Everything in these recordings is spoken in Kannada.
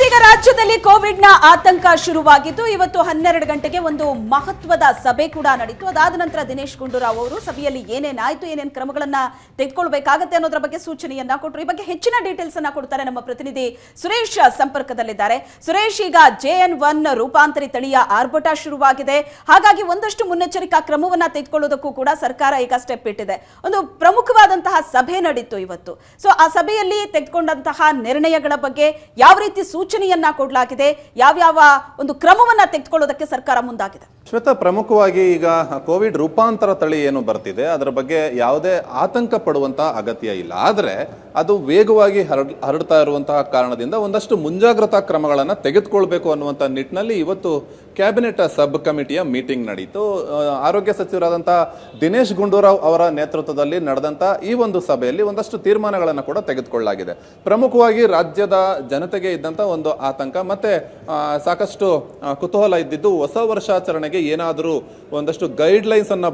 ಈಗ ರಾಜ್ಯದಲ್ಲಿ ಕೋವಿಡ್ನ ಆತಂಕ ಶುರುವಾಗಿದ್ದು ಇವತ್ತು 12 ಗಂಟೆಗೆ ಒಂದು ಮಹತ್ವದ ಸಭೆ ಕೂಡ ನಡೆಯಿತು. ಅದಾದ ನಂತರ ದಿನೇಶ್ ಗುಂಡೂರಾವ್ ಅವರು ಸಭೆಯಲ್ಲಿ ಏನೇನಾಯಿತು, ಏನೇನು ಕ್ರಮಗಳನ್ನ ತೆಗೆದುಕೊಳ್ಳಬೇಕಾಗುತ್ತೆ ಅನ್ನೋದರ ಬಗ್ಗೆ ಸೂಚನೆಯನ್ನ ಕೊಟ್ಟರು. ಈ ಬಗ್ಗೆ ಹೆಚ್ಚಿನ ಡೀಟೇಲ್ಸ್ ಅನ್ನ ಕೊಡ್ತಾರೆ ನಮ್ಮ ಪ್ರತಿನಿಧಿ ಸುರೇಶ್ ಸಂಪರ್ಕದಲ್ಲಿದ್ದಾರೆ. ಸುರೇಶ್, ಈಗ JN1 ರೂಪಾಂತರಿ ತಳಿಯ ಆರ್ಭಟ ಶುರುವಾಗಿದೆ. ಹಾಗಾಗಿ ಒಂದಷ್ಟು ಮುನ್ನೆಚ್ಚರಿಕಾ ಕ್ರಮವನ್ನ ತೆಗೆದುಕೊಳ್ಳೋದಕ್ಕೂ ಕೂಡ ಸರ್ಕಾರ ಈಗ ಸ್ಟೆಪ್ ಇಟ್ಟಿದೆ. ಒಂದು ಪ್ರಮುಖವಾದಂತಹ ಸಭೆ ನಡೆಯಿತು ಇವತ್ತು. ಸೊ ಆ ಸಭೆಯಲ್ಲಿ ತೆಗೆದುಕೊಂಡಂತಹ ನಿರ್ಣಯಗಳ ಬಗ್ಗೆ ಯಾವ ರೀತಿ ಸೂಚನೆಯನ್ನ ಕೊಡಲಾಗಿದೆ, ಯಾವ್ಯಾವ ಒಂದು ಕ್ರಮವನ್ನ ತೆಗೆದುಕೊಳ್ಳೋದಕ್ಕೆ ಸರ್ಕಾರ ಮುಂದಾಗಿದೆ? ಶ್ವೇತಾ, ಪ್ರಮುಖವಾಗಿ ಈಗ ಕೋವಿಡ್ ರೂಪಾಂತರ ತಳಿ ಏನು ಬರ್ತಿದೆ ಅದರ ಬಗ್ಗೆ ಯಾವುದೇ ಆತಂಕ ಪಡುವಂತಹ ಅಗತ್ಯ ಇಲ್ಲ. ಆದರೆ ಅದು ವೇಗವಾಗಿ ಹರಡ್ತಾ ಇರುವಂತಹ ಕಾರಣದಿಂದ ಒಂದಷ್ಟು ಮುಂಜಾಗ್ರತಾ ಕ್ರಮಗಳನ್ನು ತೆಗೆದುಕೊಳ್ಬೇಕು ಅನ್ನುವಂಥ ನಿಟ್ಟಿನಲ್ಲಿ ಇವತ್ತು ಕ್ಯಾಬಿನೆಟ್ ಸಬ್ ಕಮಿಟಿಯ ಮೀಟಿಂಗ್ ನಡೆಯಿತು. ಆರೋಗ್ಯ ಸಚಿವರಾದಂತಹ ದಿನೇಶ್ ಗುಂಡೂರಾವ್ ಅವರ ನೇತೃತ್ವದಲ್ಲಿ ನಡೆದಂತ ಈ ಒಂದು ಸಭೆಯಲ್ಲಿ ಒಂದಷ್ಟು ತೀರ್ಮಾನಗಳನ್ನು ಕೂಡ ತೆಗೆದುಕೊಳ್ಳಲಾಗಿದೆ. ಪ್ರಮುಖವಾಗಿ ರಾಜ್ಯದ ಜನತೆಗೆ ಇದ್ದಂತ ಒಂದು ಆತಂಕ ಮತ್ತೆ ಸಾಕಷ್ಟು ಕುತೂಹಲ ಇದ್ದಿದ್ದು ಹೊಸ ವರ್ಷಾಚರಣೆಗೆ ಏನಾದರೂ ಒಂದಷ್ಟು ಗೈಡ್ ಲೈನ್ಸ್ ಅನ್ನ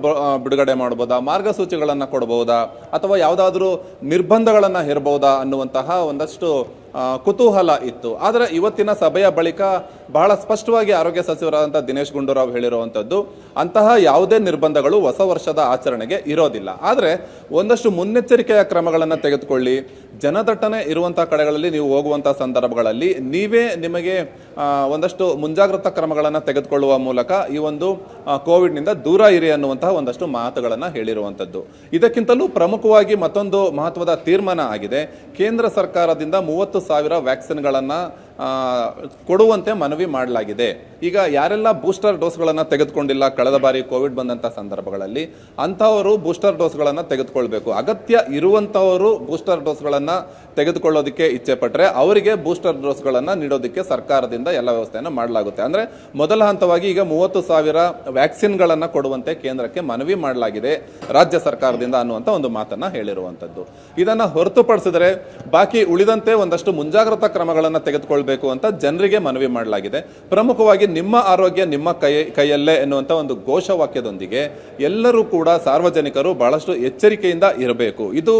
ಬಿಡುಗಡೆ ಮಾಡಬಹುದಾ, ಮಾರ್ಗಸೂಚಿಗಳನ್ನ ಕೊಡಬಹುದಾ, ಅಥವಾ ಯಾವುದಾದ್ರೂ ನಿರ್ಬಂಧಗಳನ್ನ ಹೇರಬಹುದಾ ಅನ್ನುವಂತಹ ಒಂದಷ್ಟು ಕುತೂಹಲ ಇತ್ತು. ಆದರೆ ಇವತ್ತಿನ ಸಭೆಯ ಬಳಿಕ ಬಹಳ ಸ್ಪಷ್ಟವಾಗಿ ಆರೋಗ್ಯ ಸಚಿವರಾದಂತಹ ದಿನೇಶ್ ಗುಂಡೂರಾವ್ ಹೇಳಿರುವಂತದ್ದು, ಅಂತಹ ಯಾವುದೇ ನಿರ್ಬಂಧಗಳು ಹೊಸ ವರ್ಷದ ಆಚರಣೆಗೆ ಇರೋದಿಲ್ಲ. ಆದರೆ ಒಂದಷ್ಟು ಮುನ್ನೆಚ್ಚರಿಕೆಯ ಕ್ರಮಗಳನ್ನು ತೆಗೆದುಕೊಳ್ಳಿ. ಜನದಟ್ಟಣೆ ಇರುವಂತಹ ಕಡೆಗಳಲ್ಲಿ ನೀವು ಹೋಗುವಂತಹ ಸಂದರ್ಭಗಳಲ್ಲಿ ನೀವೇ ನಿಮಗೆ ಒಂದಷ್ಟು ಮುಂಜಾಗ್ರತಾ ಕ್ರಮಗಳನ್ನು ತೆಗೆದುಕೊಳ್ಳುವ ಮೂಲಕ ಈ ಒಂದು ಕೋವಿಡ್ನಿಂದ ದೂರ ಇರಿ ಅನ್ನುವಂತಹ ಒಂದಷ್ಟು ಮಾತುಗಳನ್ನು ಹೇಳಿರುವಂಥದ್ದು. ಇದಕ್ಕಿಂತಲೂ ಪ್ರಮುಖವಾಗಿ ಮತ್ತೊಂದು ಮಹತ್ವದ ತೀರ್ಮಾನ ಆಗಿದೆ. ಕೇಂದ್ರ ಸರ್ಕಾರದಿಂದ 30,000 ವ್ಯಾಕ್ಸಿನ್ಗಳನ್ನು ಕೊಡುವಂತೆ ಮನವಿ ಮಾಡಲಾಗಿದೆ. ಈಗ ಯಾರೆಲ್ಲ ಬೂಸ್ಟರ್ ಡೋಸ್ಗಳನ್ನು ತೆಗೆದುಕೊಂಡಿಲ್ಲ ಕಳೆದ ಬಾರಿ ಕೋವಿಡ್ ಬಂದಂಥ ಸಂದರ್ಭಗಳಲ್ಲಿ, ಅಂಥವರು ಬೂಸ್ಟರ್ ಡೋಸ್ಗಳನ್ನು ತೆಗೆದುಕೊಳ್ಬೇಕು. ಅಗತ್ಯ ಇರುವಂಥವರು ಬೂಸ್ಟರ್ ಡೋಸ್ಗಳನ್ನು ತೆಗೆದುಕೊಳ್ಳೋದಕ್ಕೆ ಇಚ್ಛೆ ಪಟ್ಟರೆ ಅವರಿಗೆ ಬೂಸ್ಟರ್ ಡೋಸ್ಗಳನ್ನು ನೀಡೋದಕ್ಕೆ ಸರ್ಕಾರದಿಂದ ಎಲ್ಲ ವ್ಯವಸ್ಥೆಯನ್ನು ಮಾಡಲಾಗುತ್ತೆ. ಅಂದರೆ ಮೊದಲ ಹಂತವಾಗಿ ಈಗ 30,000 ವ್ಯಾಕ್ಸಿನ್ಗಳನ್ನು ಕೊಡುವಂತೆ ಕೇಂದ್ರಕ್ಕೆ ಮನವಿ ಮಾಡಲಾಗಿದೆ ರಾಜ್ಯ ಸರ್ಕಾರದಿಂದ ಅನ್ನುವಂಥ ಒಂದು ಮಾತನ್ನು ಹೇಳಿರುವಂಥದ್ದು. ಇದನ್ನು ಹೊರತುಪಡಿಸಿದರೆ ಬಾಕಿ ಉಳಿದಂತೆ ಒಂದಷ್ಟು ಮುಂಜಾಗ್ರತಾ ಕ್ರಮಗಳನ್ನು ತೆಗೆದುಕೊಳ್ಬೇಕು ಅಂತ ಜನರಿಗೆ ಮನವಿ ಮಾಡಲಾಗಿದೆ. ಪ್ರಮುಖವಾಗಿ ನಿಮ್ಮ ಆರೋಗ್ಯ ನಿಮ್ಮ ಕೈಯಲ್ಲೇ ಎನ್ನುವಂಥ ಒಂದು ಘೋಷವಾಕ್ಯದೊಂದಿಗೆ ಎಲ್ಲರೂ ಕೂಡ ಸಾರ್ವಜನಿಕರು ಬಹಳಷ್ಟು ಎಚ್ಚರಿಕೆಯಿಂದ ಇರಬೇಕು. ಇದು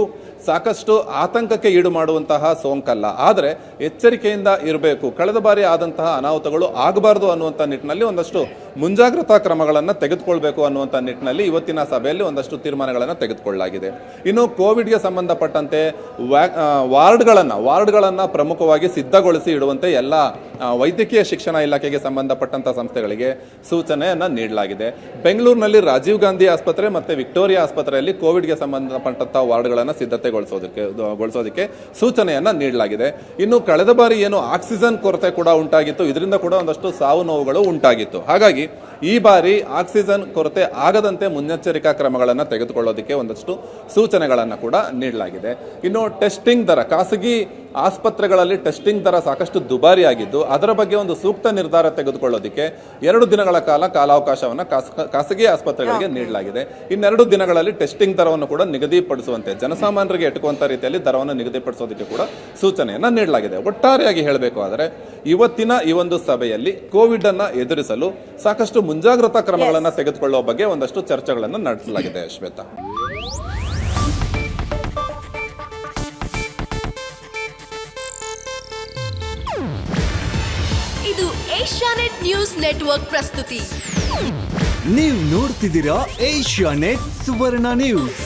ಸಾಕಷ್ಟು ಆತಂಕಕ್ಕೆ ಈಡು ಮಾಡುವಂತಹ ಸೋಂಕಲ್ಲ, ಆದರೆ ಎಚ್ಚರಿಕೆಯಿಂದ ಇರಬೇಕು. ಕಳೆದ ಬಾರಿ ಆದಂತಹ ಅನಾಹುತಗಳು ಆಗಬಾರದು ಅನ್ನುವಂಥ ನಿಟ್ಟಿನಲ್ಲಿ ಒಂದಷ್ಟು ಮುಂಜಾಗ್ರತಾ ಕ್ರಮಗಳನ್ನು ತೆಗೆದುಕೊಳ್ಬೇಕು ಅನ್ನುವಂಥ ನಿಟ್ಟಿನಲ್ಲಿ ಇವತ್ತಿನ ಸಭೆಯಲ್ಲಿ ಒಂದಷ್ಟು ತೀರ್ಮಾನಗಳನ್ನು ತೆಗೆದುಕೊಳ್ಳಲಾಗಿದೆ. ಇನ್ನು ಕೋವಿಡ್ಗೆ ಸಂಬಂಧಪಟ್ಟಂತೆ ವಾರ್ಡ್ಗಳನ್ನು ಪ್ರಮುಖವಾಗಿ ಸಿದ್ಧಗೊಳಿಸಿ ಇಡುವಂತೆ ಎಲ್ಲ ವೈದ್ಯಕೀಯ ಶಿಕ್ಷಣ ಇಲಾಖೆಗೆ ಸಂಬಂಧಪಟ್ಟಂತ ಸಂಸ್ಥೆಗಳಿಗೆ ಸೂಚನೆಯನ್ನ ನೀಡಲಾಗಿದೆ. ಬೆಂಗಳೂರಿನಲ್ಲಿ ರಾಜೀವ್ ಗಾಂಧಿ ಆಸ್ಪತ್ರೆ ಮತ್ತೆ ವಿಕ್ಟೋರಿಯಾ ಆಸ್ಪತ್ರೆಯಲ್ಲಿ ಕೋವಿಡ್ಗೆ ಸಂಬಂಧಪಟ್ಟಂತ ವಾರ್ಡ್ಗಳನ್ನು ಸಿದ್ಧತೆಗೊಳಿಸೋದಕ್ಕೆ ಸೂಚನೆಯನ್ನ ನೀಡಲಾಗಿದೆ. ಇನ್ನು ಕಳೆದ ಬಾರಿ ಏನು ಆಕ್ಸಿಜನ್ ಕೊರತೆ ಕೂಡ ಉಂಟಾಗಿತ್ತು, ಇದರಿಂದ ಕೂಡ ಒಂದಷ್ಟು ಸಾವು ನೋವುಗಳು ಉಂಟಾಗಿತ್ತು. ಹಾಗಾಗಿ ಈ ಬಾರಿ ಆಕ್ಸಿಜನ್ ಕೊರತೆ ಆಗದಂತೆ ಮುನ್ನೆಚ್ಚರಿಕಾ ಕ್ರಮಗಳನ್ನು ತೆಗೆದುಕೊಳ್ಳೋದಕ್ಕೆ ಒಂದಷ್ಟು ಸೂಚನೆಗಳನ್ನು ಕೂಡ ನೀಡಲಾಗಿದೆ. ಇನ್ನು ಟೆಸ್ಟಿಂಗ್ ದರ, ಖಾಸಗಿ ಆಸ್ಪತ್ರೆಗಳಲ್ಲಿ ಟೆಸ್ಟಿಂಗ್ ದರ ಸಾಕಷ್ಟು ದುಬಾರಿಯಾಗಿದ್ದು ಅದರ ಬಗ್ಗೆ ಒಂದು ಸೂಕ್ತ ನಿರ್ಧಾರ ತೆಗೆದುಕೊಳ್ಳೋದಕ್ಕೆ 2 ದಿನಗಳ ಕಾಲಾವಕಾಶವನ್ನು ಖಾಸಗಿ ಆಸ್ಪತ್ರೆಗಳಿಗೆ ನೀಡಲಾಗಿದೆ. ಇನ್ನೆರಡು ದಿನಗಳಲ್ಲಿ ಟೆಸ್ಟಿಂಗ್ ದರವನ್ನು ಕೂಡ ನಿಗದಿಪಡಿಸುವಂತೆ ಜನಸಾಮಾನ್ಯರಿಗೆ ಎಟುಕುವಂತ ರೀತಿಯಲ್ಲಿ ದರವನ್ನು ನಿಗದಿಪಡಿಸೋದಕ್ಕೆ ಕೂಡ ಸೂಚನೆಯನ್ನ ನೀಡಲಾಗಿದೆ. ಒಟ್ಟಾರೆಯಾಗಿ ಹೇಳಬೇಕು ಆದರೆ ಇವತ್ತಿನ ಈ ಒಂದು ಸಭೆಯಲ್ಲಿ ಕೋವಿಡ್ ಅನ್ನ ಎದುರಿಸಲು ಸಾಕಷ್ಟು ಮುಂಜಾಗ್ರತಾ ಕ್ರಮಗಳನ್ನು ತೆಗೆದುಕೊಳ್ಳುವ ಬಗ್ಗೆ ಒಂದಷ್ಟು ಚರ್ಚೆಗಳನ್ನು ನಡೆಸಲಾಗಿದೆ. ಶ್ವೇತಾ, ಇದು ಏಷ್ಯಾನೆಟ್ ನ್ಯೂಸ್ ನೆಟ್ವರ್ಕ್ ಪ್ರಸ್ತುತಿ. ನೀವು ನೋಡ್ತಿದ್ದೀರಾ ಏಷ್ಯಾನೆಟ್ ಸುವರ್ಣ ನ್ಯೂಸ್.